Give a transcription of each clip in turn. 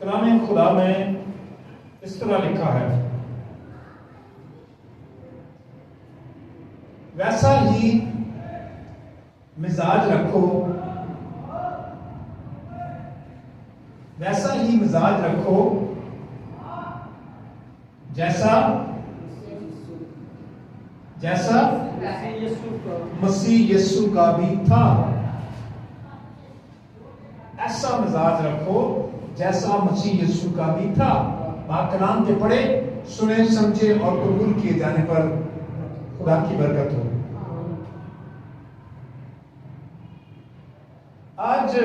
کلام خدا میں اس طرح لکھا ہے، ویسا ہی مزاج رکھو، ویسا ہی مزاج رکھو جیسا مسیح یسوع کا بھی تھا۔ ایسا مزاج رکھو جیسا مسیح یسوع کا بھی تھا۔ پاک کلام کے پڑھے، سنے، سمجھے اور قبول کیے جانے پر خدا کی برکت ہو۔ آج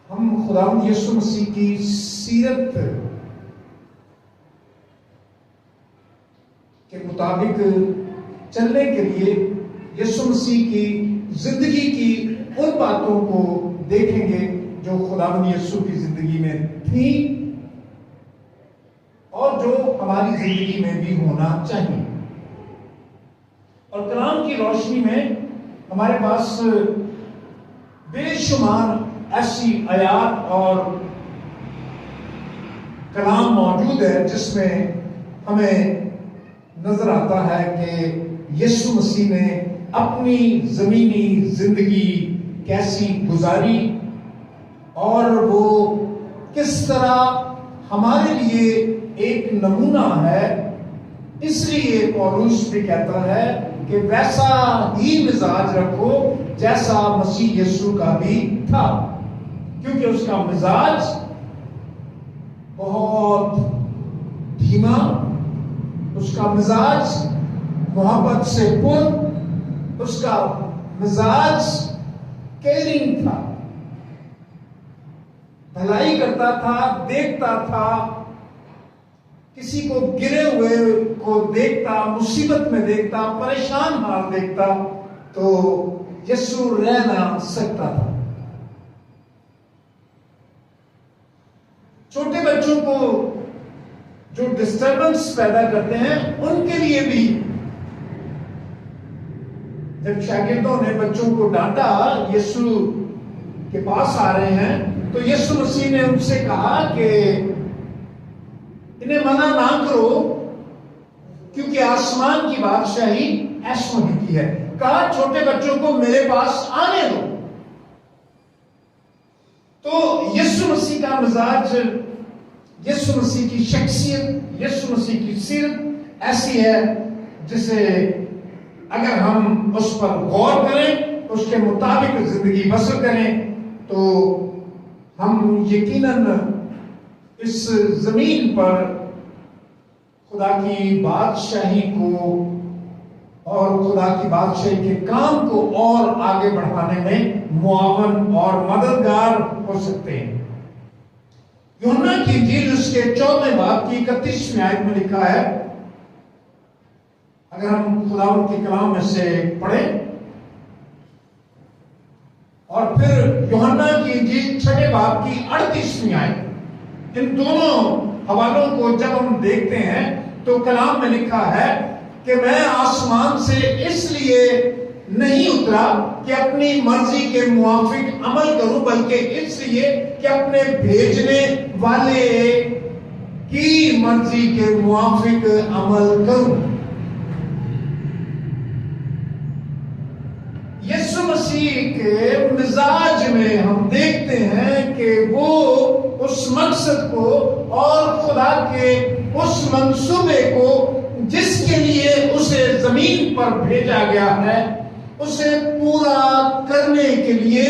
ہم خداوند یسوع مسیح کی سیرت کے مطابق چلنے کے لیے یسوع مسیح کی زندگی کی ان باتوں کو دیکھیں گے جو خداوند یسوع کی زندگی میں تھی اور جو ہماری زندگی میں بھی ہونا چاہیے۔ اور کلام کی روشنی میں ہمارے پاس بے شمار ایسی آیات اور کلام موجود ہے جس میں ہمیں نظر آتا ہے کہ یسوع مسیح نے اپنی زمینی زندگی کیسی گزاری اور وہ کس طرح ہمارے لیے ایک نمونہ ہے۔ اس لیے پولس بھی کہتا ہے کہ ویسا ہی مزاج رکھو جیسا مسیح یسوع کا بھی تھا، کیونکہ اس کا مزاج بہت دھیما، اس کا مزاج محبت سے پر، اس کا مزاج کیئرنگ تھا، بھلائی کرتا تھا، دیکھتا تھا، کسی کو گرے ہوئے کو دیکھتا، مصیبت میں دیکھتا، پریشان حال دیکھتا تو یسوع رہ نہ سکتا تھا۔ چھوٹے بچوں کو جو ڈسٹربنس پیدا کرتے ہیں ان کے لیے بھی، جب شاگردوں نے بچوں کو ڈانٹا، یسوع کے پاس آ رہے ہیں تو یسوع مسیح نے ان سے کہا کہ انہیں منع نہ کرو کیونکہ آسمان کی بادشاہی ایسوں ہی کی ہے۔ کہا چھوٹے بچوں کو میرے پاس آنے دو۔ تو یسوع مسیح کا مزاج، یسوع مسیح کی شخصیت، یسوع مسیح کی سیرت ایسی ہے جسے اگر ہم اس پر غور کریں، اس کے مطابق زندگی بسر کریں تو ہم یقیناً اس زمین پر خدا کی بادشاہی کو اور خدا کی بادشاہی کے کام کو اور آگے بڑھانے میں معاون اور مددگار ہو سکتے ہیں۔ یوحنا کی انجیل اس کے 14 باب کی 31ویں آیت میں لکھا ہے، اگر ہم خداوند کے کلام میں سے پڑھیں، اور پھر یوحنا کی انجیل 6 باب کی 38ویں آیت، ان دونوں حوالوں کو جب ہم دیکھتے ہیں تو کلام میں لکھا ہے کہ میں آسمان سے اس لیے نہیں اترا کہ اپنی مرضی کے موافق عمل کروں، بلکہ اس لیے کہ اپنے بھیجنے والے کی مرضی کے موافق عمل کروں۔ یسوع مسیح کے مزاج میں ہم دیکھتے ہیں کہ وہ اس مقصد کو اور خدا کے اس منصوبے کو جس کے لیے اسے زمین پر بھیجا گیا ہے اسے پورا کرنے کے لیے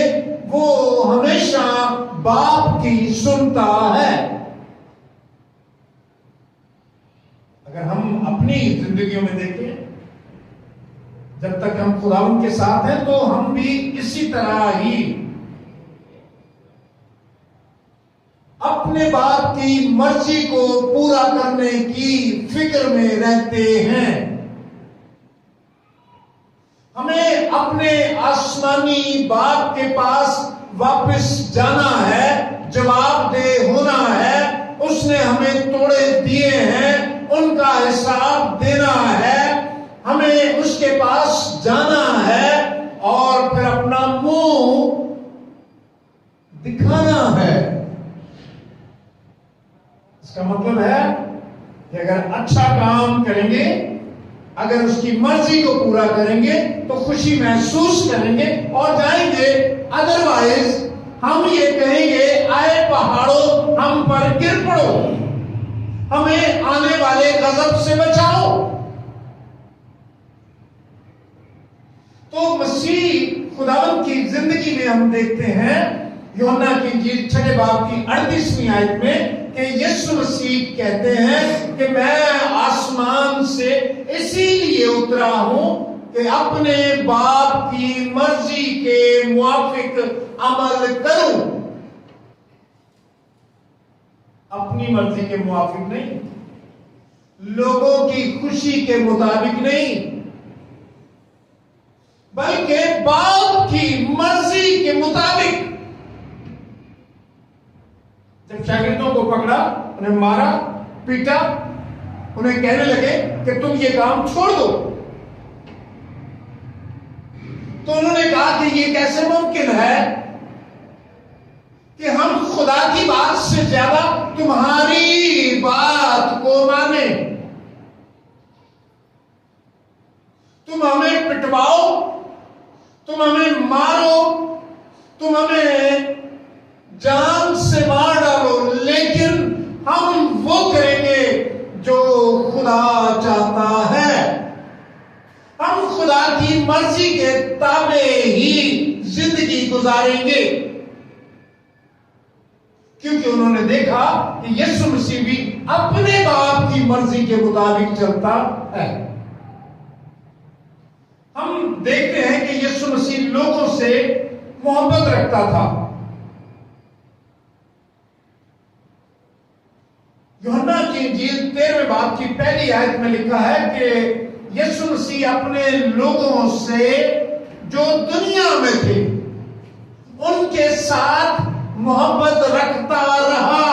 وہ ہمیشہ باپ کی سنتا ہے۔ اگر ہم اپنی زندگیوں میں دیکھیں، جب تک ہم خداوند کے ساتھ ہیں تو ہم بھی اسی طرح ہی اپنے باپ کی مرضی کو پورا کرنے کی فکر میں رہتے ہیں۔ ہمیں اپنے آسمانی باپ کے پاس واپس جانا ہے، جواب دہ ہونا ہے۔ اس نے ہمیں توڑے دیے ہیں، ان کا حساب دینا ہے۔ ہمیں اس کے پاس جانا ہے اور پھر اپنا منہ کریں گے، اگر اس کی مرضی کو پورا کریں گے تو خوشی محسوس کریں گے اور جائیں گے، ادروائز ہم یہ کہیں گے آئے پہاڑوں ہم پر گر پڑو، ہمیں آنے والے غضب سے بچاؤ۔ تو مسیح خداوند کی زندگی میں ہم دیکھتے ہیں یوحنا کی انجیل 6 باب کی 38ویں آیت میں کہ یسوع مسیح کہتے ہیں کہ میں آسمان سے اسی لیے اترا ہوں کہ اپنے باپ کی مرضی کے موافق عمل کروں، اپنی مرضی کے موافق نہیں، لوگوں کی خوشی کے مطابق نہیں، بلکہ باپ کی مرضی کے مطابق۔ جب شاگردوں کو پکڑا، انہیں مارا پیٹا، انہیں کہنے لگے کہ تم یہ کام چھوڑ دو، تو انہوں نے کہا کہ یہ کیسے ممکن ہے کہ ہم خدا کی بات سے زیادہ تمہاری بات کو مانیں؟ تم ہمیں پٹواؤ، تم ہمیں مارو، تم ہمیں جان سے مار ڈالو، لیکن ہم وہ کریں گے جو خدا چاہتا ہے، ہم خدا کی مرضی کے تابع ہی زندگی گزاریں گے، کیونکہ انہوں نے دیکھا کہ یسوع مسیح بھی اپنے باپ کی مرضی کے مطابق چلتا ہے۔ ہم دیکھتے ہیں کہ یسوع مسیح لوگوں سے محبت رکھتا تھا۔ یوحنا کی انجیل 13 باب کی پہلی آیت میں لکھا ہے کہ یسوع مسیح اپنے لوگوں سے جو دنیا میں تھے ان کے ساتھ محبت رکھتا رہا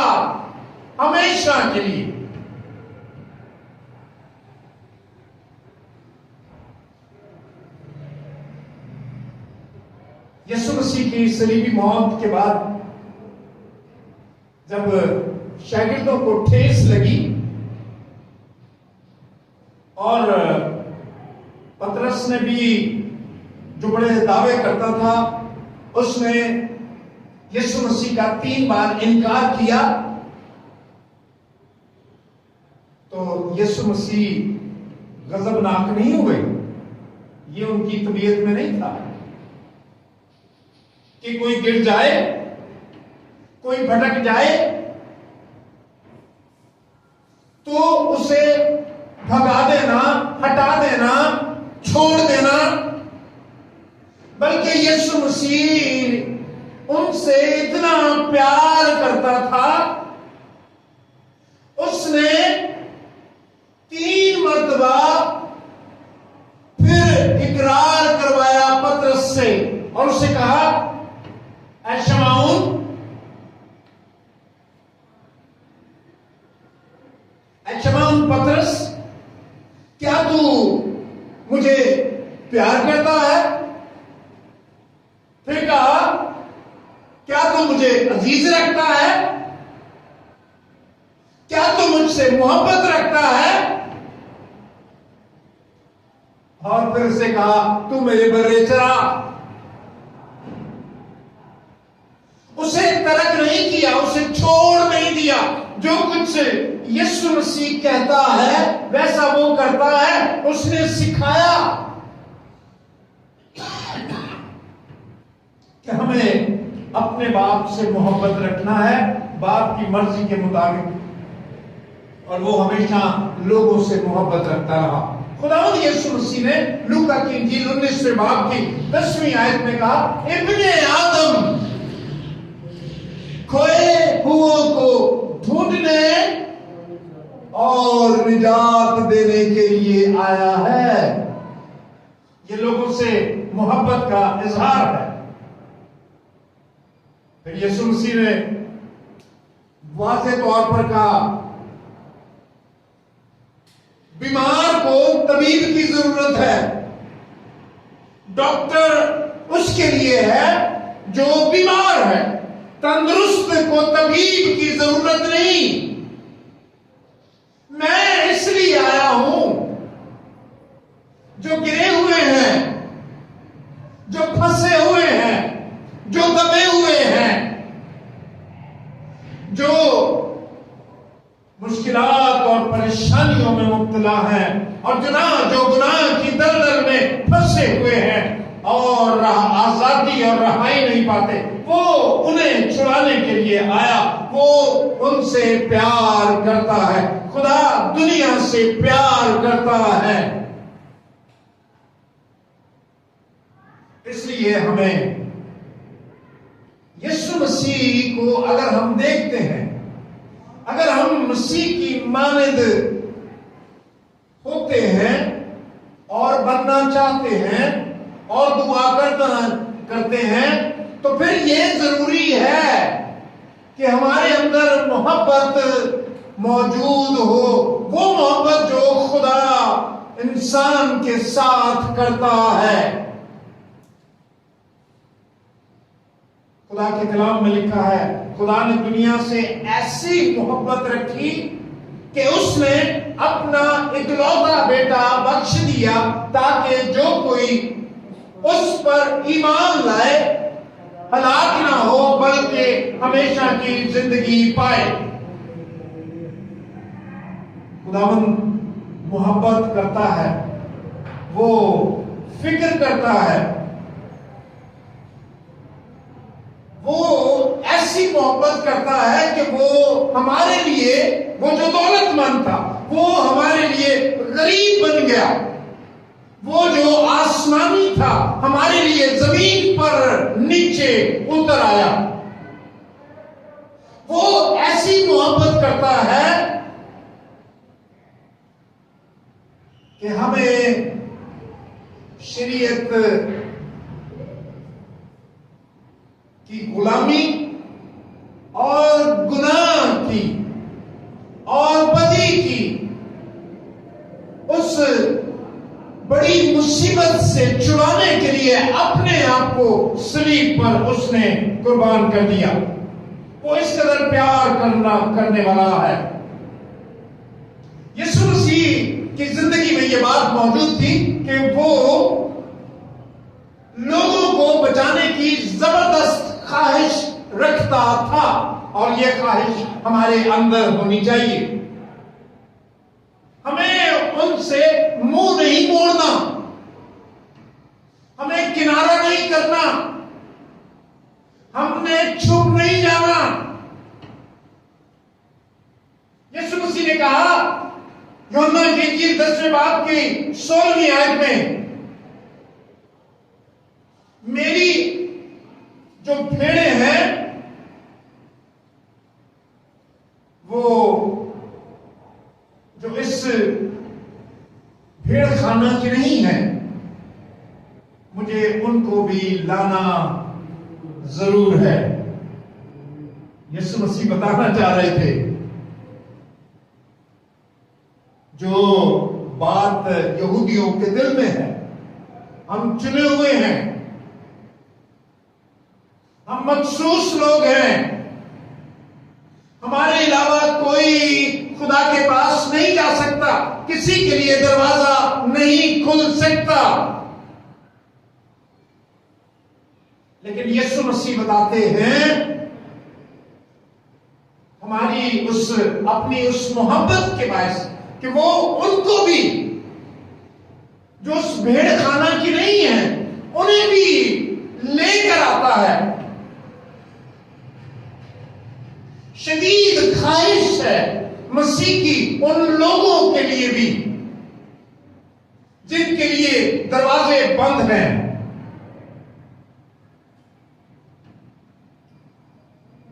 ہمیشہ کے لیے۔ یسوع مسیح کی صلیبی موت کے بعد جب شاگردوں کو ٹھیس لگی اور پطرس نے بھی جو بڑے دعوے کرتا تھا اس نے یسوع مسیح کا 3 بار انکار کیا، تو یسوع مسیح غضبناک نہیں ہوئے، یہ ان کی طبیعت میں نہیں تھا کہ کوئی گر جائے، کوئی بھٹک جائے تو اسے بھگا دینا، ہٹا دینا، چھوڑ دینا، بلکہ یسوع مسیح ان سے اتنا پیار کرتا تھا، اس نے 3 مرتبہ پھر اقرار کروایا پطرس سے اور اسے کہا اے شمعون، اے شمعون پطرس، کیا تو مجھے پیار کرتا ہے؟ پھر کہا کیا تو مجھے عزیز رکھتا ہے؟ کیا تو مجھ سے محبت رکھتا ہے؟ اور پھر اسے کہا تو میرے بڑے چرا۔ اسے ترک نہیں کیا، اسے چھوڑ نہیں دیا، جو کچھ یسوع مسیح کہتا ہے ویسا وہ کرتا ہے، اس نے سکھایا کہ ہمیں اپنے باپ سے محبت رکھنا ہے، باپ کی مرضی کے مطابق، اور وہ ہمیشہ لوگوں سے محبت رکھتا رہا۔ خداوند یسوع مسیح نے لوکا کی انجیل 19 باب کی 10ویں آیت میں کہا ابن آدم کھوئے ہوئوں کو ڈھونڈنے اور نجات دینے کے لیے آیا ہے۔ یہ لوگوں سے محبت کا اظہار ہے۔ پھر یسوع مسیح نے واضح طور پر کہا بیمار کو طبیب کی ضرورت ہے، ڈاکٹر اس کے لیے ہے جو بیمار ہے، تندرست کو طبیب کی ضرورت نہیں۔ میں اس لیے آیا ہوں جو گرے ہوئے ہیں، جو پھنسے ہوئے ہیں، جو دبے ہوئے ہیں، جو مشکلات اور پریشانیوں میں مبتلا ہیں، اور جو گناہ کی دلدل میں پھنسے ہوئے ہیں اور آزادی اور رہائی نہیں پاتے، وہ انہیں چھڑانے کے لیے آیا۔ وہ ان سے پیار کرتا ہے۔ خدا دنیا سے پیار کرتا ہے، اس لیے ہمیں یسوع مسیح کو اگر ہم دیکھتے ہیں، اگر ہم مسیح کی مانند ہوتے ہیں اور بننا چاہتے ہیں اور دعا کرتے ہیں، تو پھر یہ ضروری ہے کہ ہمارے اندر محبت موجود ہو، وہ محبت جو خدا انسان کے ساتھ کرتا ہے۔ خدا کے کلام میں لکھا ہے، خدا نے دنیا سے ایسی محبت رکھی کہ اس نے اپنا اکلوتا بیٹا بخش دیا تاکہ جو کوئی اس پر ایمان لائے ہلاک نہ ہو بلکہ ہمیشہ کی زندگی پائے۔ خداوند محبت کرتا ہے، وہ فکر کرتا ہے، وہ ایسی محبت کرتا ہے کہ وہ ہمارے لیے، وہ جو دولت مند تھا وہ ہمارے لیے غریب بن گیا، وہ جو آسمانی تھا ہمارے لیے زمین پر نیچے اتر آیا۔ وہ ایسی محبت کرتا ہے کہ ہمیں شریعت کی غلامی اور گناہ کی اور بدی کی اس بڑی مصیبت سے چھڑانے کے لیے اپنے آپ کو صلیب پر اس نے قربان کر دیا۔ وہ اس قدر پیار کرنے والا ہے۔ یسوع مسیح کی زندگی میں یہ بات موجود تھی کہ وہ لوگوں کو بچانے کی زبردست خواہش رکھتا تھا، اور یہ خواہش ہمارے اندر ہونی چاہیے۔ ہمیں ان سے منہ نہیں موڑنا، ہمیں کنارہ نہیں کرنا، ہم نے چھپ نہیں جانا۔ یسوع مسیح نے کہا یوحنا کی انجیل 10ویں باب کی 16ویں آیت میں، میری جو بھیڑیں ہیں وہ جو اس بھیڑ خانہ کی نہیں ہے، مجھے ان کو بھی لانا ضرور ہے۔ یسوع مسیح بتانا چاہ رہے تھے جو بات یہودیوں کے دل میں ہے، ہم چنے ہوئے ہیں، ہم مخصوص لوگ ہیں، ہمارے علاوہ کوئی خدا کے پاس نہیں جا سکتا، کسی کے لیے دروازہ نہیں کھل سکتا۔ لیکن یسوع مسیح بتاتے ہیں ہماری اپنی اس محبت کے باعث کہ وہ ان کو بھی جو اس بھیڑ خانہ کی نہیں ہے انہیں بھی لے کر آتا ہے۔ شدید خواہش ہے مسیح کی ان لوگوں کے لیے بھی جن کے لیے دروازے بند ہیں۔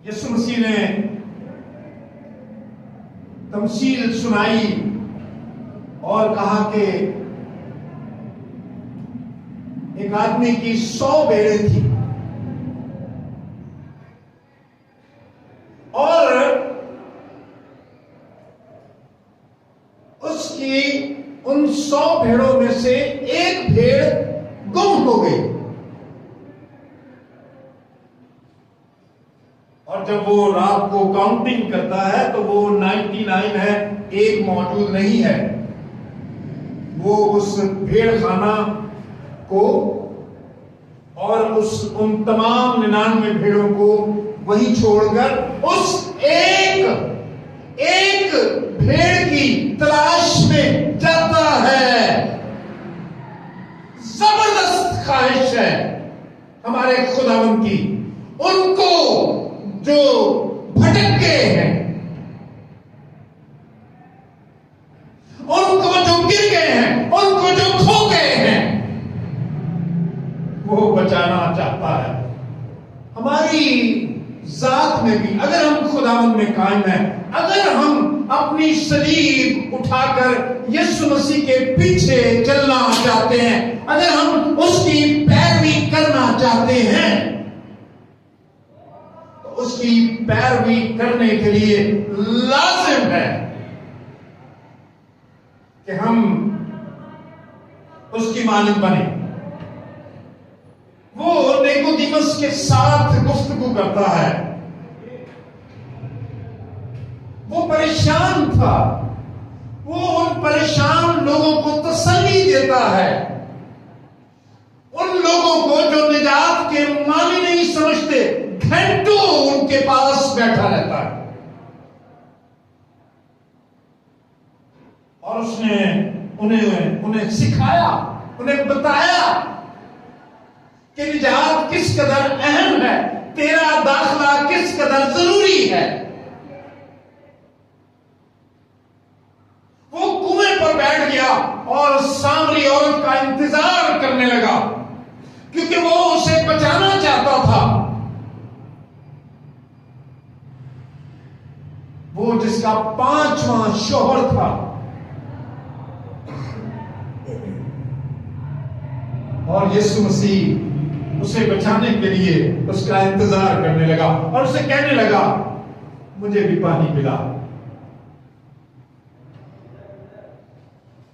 یسوع مسیح نے تمثیل سنائی اور کہا کہ ایک آدمی کی 100 بھیڑیں تھیں اور اس کی ان 100 بھیڑوں میں سے ایک بھیڑ گم ہو گئی، اور جب وہ رات کو کاؤنٹنگ کرتا ہے تو وہ 99 ہے، ایک موجود نہیں ہے۔ وہ اس بھیڑ خانہ کو اور ان تمام 99 بھیڑوں کو وہیں چھوڑ کر اس ایک بھیڑ کی تلاش میں جاتا ہے. زبردست خواہش ہے ہمارے خداوند کی ان کو جو بھٹک گئے ہیں، ان کو جو گر گئے ہیں، ان کو جو کھو گئے ہیں، وہ بچانا چاہتا ہے. ہماری ذات میں بھی اگر ہم خداوند میں قائم ہیں، اگر ہم اپنی صلیب اٹھا کر یسوع مسیح کے پیچھے چلنا چاہتے ہیں، اگر ہم اس کی پیروی کرنا چاہتے ہیں، تو اس کی پیروی کرنے کے لیے لازم ہے کہ ہم اس کی مانند بنیں. وہ نیکودیمس کے ساتھ گفتگو کرتا ہے. وہ پریشان تھا. وہ ان پریشان لوگوں کو تسلی دیتا ہے، ان لوگوں کو جو نجات کے معنی نہیں سمجھتے. گھنٹوں ان کے پاس بیٹھا رہتا ہے اور اس نے انہیں سکھایا، انہیں بتایا کہ نجات کس قدر اہم ہے، تیرا داخلہ کس قدر ضروری ہے. وہ کنویں پر بیٹھ گیا اور سامری عورت کا انتظار کرنے لگا کیونکہ وہ اسے بچانا چاہتا تھا. وہ جس کا 5واں شوہر تھا اور یسوع مسیح اسے بچانے کے لیے اس کا انتظار کرنے لگا اور اسے کہنے لگا مجھے بھی پانی پلا.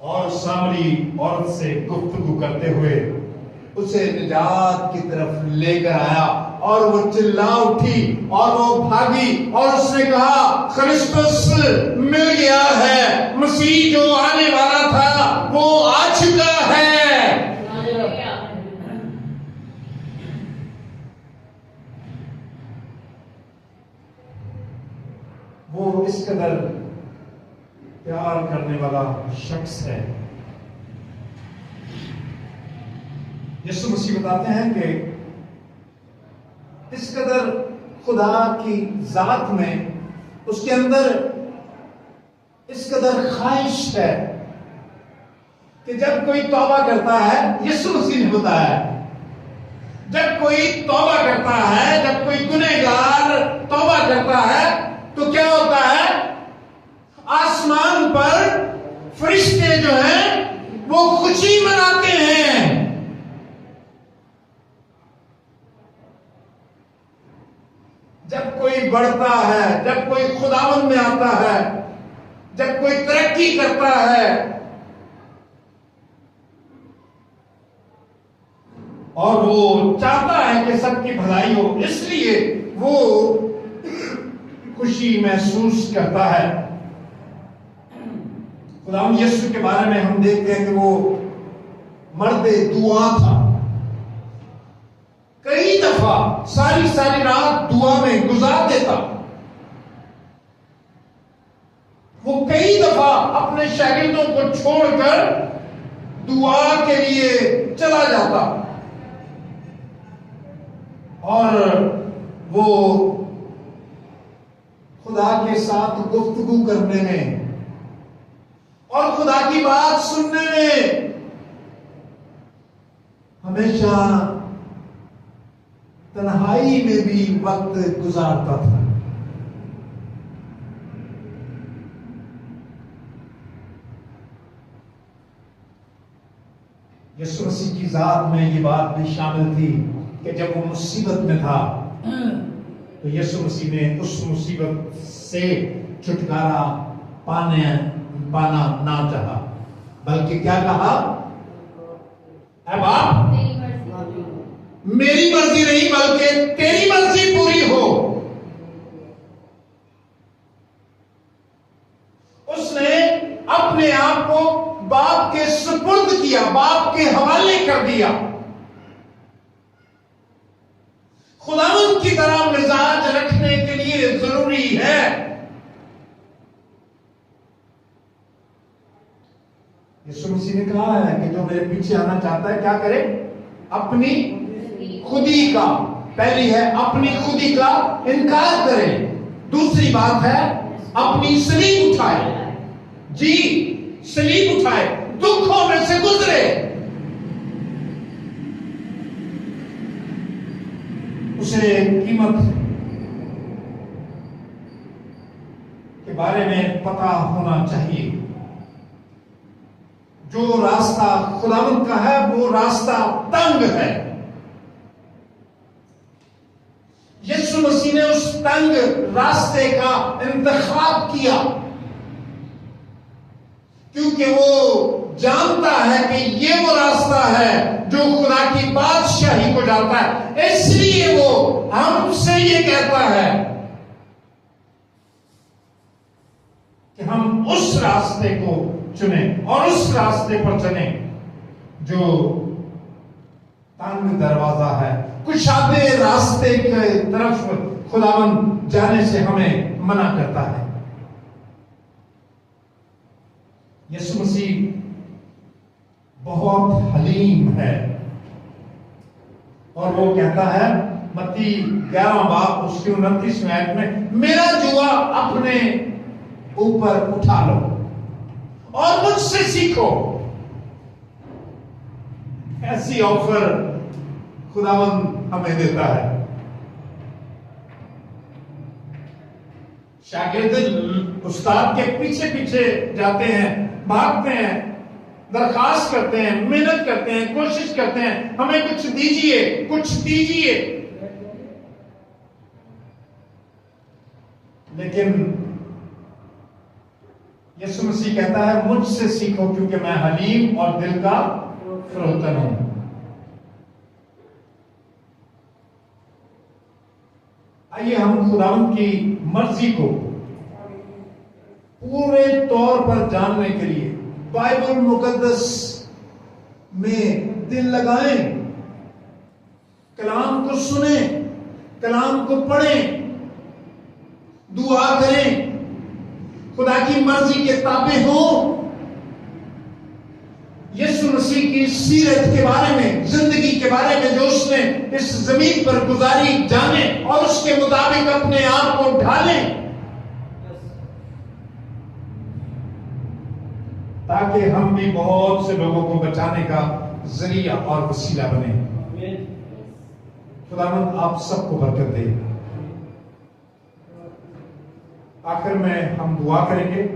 اور سامری عورت سے گفتگو کرتے ہوئے اسے نجات کی طرف لے کر آیا اور وہ چلا اٹھی اور وہ بھاگی اور اس نے کہا کرسٹس مل گیا ہے، مسیح جو آنے والا تھا وہ آ چکا ہے. وہ اس قدر پیار کرنے والا شخص ہے. یسوع مسیح بتاتے ہیں کہ اس قدر خدا کی ذات میں اس کے اندر اس قدر خواہش ہے کہ جب کوئی توبہ کرتا ہے، یسوع مسیح نے بتایا جب کوئی توبہ کرتا ہے، جب کوئی گنہگار توبہ کرتا ہے تو کیا ہوتا ہے؟ آسمان پر فرشتے جو ہیں وہ خوشی مناتے ہیں. جب کوئی بڑھتا ہے، جب کوئی خداوند میں آتا ہے، جب کوئی ترقی کرتا ہے اور وہ چاہتا ہے کہ سب کی بھلائی ہو، اس لیے وہ خوشی محسوس کرتا ہے. خداوند یسوع کے بارے میں ہم دیکھتے ہیں کہ وہ مرد دعا تھا. کئی دفعہ ساری رات دعا میں گزار دیتا. وہ کئی دفعہ اپنے شاگردوں کو چھوڑ کر دعا کے لیے چلا جاتا اور وہ خدا کے ساتھ گفتگو کرنے میں اور خدا کی بات سننے میں ہمیشہ تنہائی میں بھی وقت گزارتا تھا. یسوع مسیح کی ذات میں یہ بات بھی شامل تھی کہ جب وہ مصیبت میں تھا تو یسوع مسیح نے اس مصیبت سے چھٹکارا پانا نہ چاہا، بلکہ کیا کہا؟ اے باپ، میری مرضی نہیں بلکہ تیری مرضی پوری ہو. اس نے اپنے آپ کو باپ کے سپرد خداوند کی طرح مزاج رکھنے کے لیے ضروری ہے. یسوع مسیح نے کہا ہے کہ جو میرے پیچھے آنا چاہتا ہے کیا کرے؟ اپنی خودی کا، پہلی ہے اپنی خودی کا انکار کرے، دوسری بات ہے اپنی صلیب اٹھائے. جی صلیب اٹھائے، دکھوں میں سے گزرے. اسے قیمت کے بارے میں پتہ ہونا چاہیے. جو راستہ خداوند کا ہے وہ راستہ تنگ ہے. یسوع مسیح نے اس تنگ راستے کا انتخاب کیا کیونکہ وہ جانتا ہے کہ یہ وہ راستہ ہے جو خدا کی بادشاہی کو جاتا ہے. اس لیے وہ ہم سے یہ کہتا ہے کہ ہم اس راستے کو چنیں اور اس راستے پر چلیں جو تنگ دروازہ ہے. کشادے راستے کی طرف خداوند جانے سے ہمیں منع کرتا ہے. یسوع مسیح بہت حلیم ہے اور وہ کہتا ہے متی 11 باب اس کی 29 آیت میں، میرا جوا اپنے اوپر اٹھا لو اور مجھ سے سیکھو. ایسی آفر خداوند ہمیں دیتا ہے. شاگرد استاد کے پیچھے پیچھے جاتے ہیں، بھاگتے ہیں، درخواست کرتے ہیں، محنت کرتے ہیں، کوشش کرتے ہیں، ہمیں کچھ دیجیے، کچھ دیجیے. لیکن یسوع مسیح کہتا ہے مجھ سے سیکھو کیونکہ میں حلیم اور دل کا فروتن ہوں. آئیے ہم خداوند کی مرضی کو پورے طور پر جاننے کے لیے بائبل مقدس میں دل لگائیں، کلام کو سنیں، کلام کو پڑھیں، دعا کریں، خدا کی مرضی کے تابع ہوں. یسوع مسیح کی سیرت کے بارے میں، زندگی کے بارے میں جو اس نے اس زمین پر گزاری جانے اور اس کے مطابق اپنے آپ کو ڈھالیں تاکہ ہم بھی بہت سے لوگوں کو بچانے کا ذریعہ اور وسیلہ بنے. خداوند آپ سب کو برکت دے. آخر میں ہم دعا کریں گے.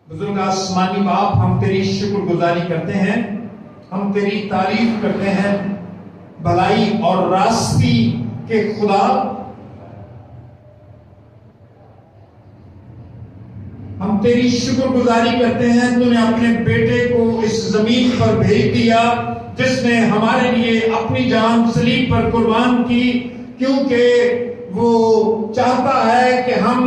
بزرگ آسمانی باپ، ہم تیری شکر گزاری کرتے ہیں، ہم تیری تعریف کرتے ہیں، بھلائی اور راستی کے خدا. ہم تیری شکر گزاری کرتے ہیں تو نے اپنے بیٹے کو اس زمین پر بھیج دیا جس نے ہمارے لیے اپنی جان صلیب پر قربان کی، کیونکہ وہ چاہتا ہے کہ ہم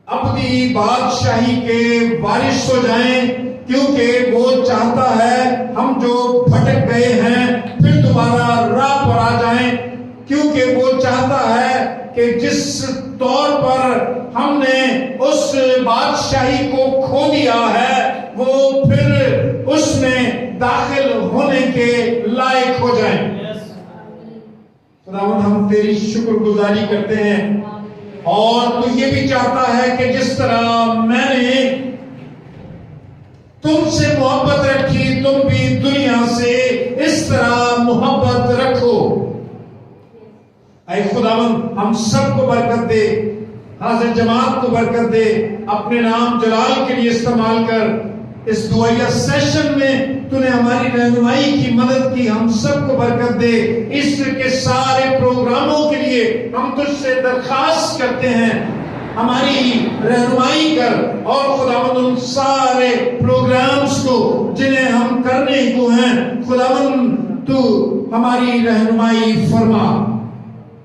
ابدی بادشاہی کے وارث ہو جائیں، کیونکہ وہ چاہتا ہے ہم جو بھٹک گئے ہیں پھر دوبارہ راہ پر آ جائیں، کیونکہ وہ چاہتا ہے کہ جس طور پر ہم نے اس بادشاہی کو کھو دیا ہے وہ پھر اس میں داخل ہونے کے لائق ہو جائیں. خداوند ہم تیری شکر گزاری کرتے ہیں اور تو یہ بھی چاہتا ہے کہ جس طرح میں نے تم سے محبت رکھی تم بھی دنیا سے اس طرح محبت رکھو. اے خداوند ہم سب کو برکت دے، حاضر جماعت کو برکت دے، اپنے نام جلال کے لیے استعمال کر. اس دعائیہ سیشن میں تو نے ہماری رہنمائی کی مدد کی، ہم سب کو برکت دے. اس کے سارے پروگراموں کے لیے ہم تجھ سے درخواست کرتے ہیں ہماری رہنمائی کر، اور خداوند ان سارے پروگرامز کو جنہیں ہم کرنے کو ہیں خداوند تو ہماری رہنمائی فرما،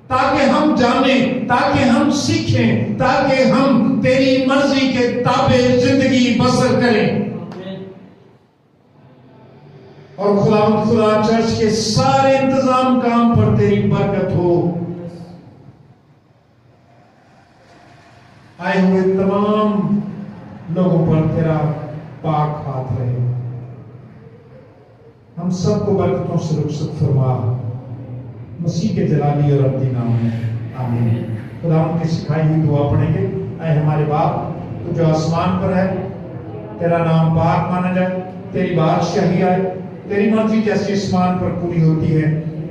تاکہ ہم جانیں، تاکہ ہم سیکھیں، تاکہ ہم تیری مرضی کے تابع زندگی بسر کریں. اور خدا چرچ کے سارے انتظام کام پر تیری برکت ہو. آئے ہوئے تمام لوگوں پر تیرا پاک ہاتھ رہے. ہم سب کو برکتوں سے رخصت فرما، مسیح کے جلالی اور ابدی نام میں آمین. خدا ان کی سکھائی ہوئی دعا پڑھیں گے. اے ہمارے باپ تو جو آسمان پر ہے، تیرا نام پاک مانا جائے، تیری بادشاہی آئے، تیری مرضی جیسی آسمان پر پوری ہوتی ہے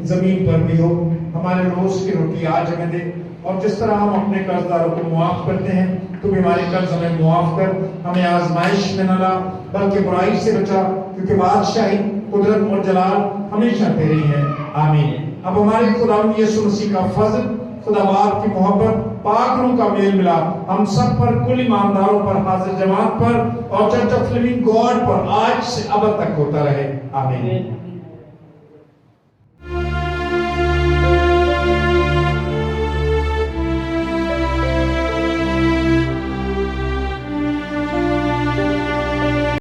زمین پر بھی ہو. ہمارے روز کی روٹی آج ہمیں دے، اور جس طرح ہم اپنے قرض داروں کو معاف کرتے ہیں تو ہمارے قرض ہمیں معاف کر. ہمیں آزمائش میں نہ لا بلکہ برائی سے بچا، کیونکہ بادشاہی، قدرت اور جلال ہمیشہ تیری ہے. آمین. اب ہمارے خداوند یسوع مسیح کا فضل، خدا باپ کی محبت، پاک روح کا میل ملا ہم سب پر، کل ایمانداروں پر، حاضر جماعت پر اور چرچ آف لیونگ گاڈ پر آج سے ابد تک ہوتا رہے. آمین.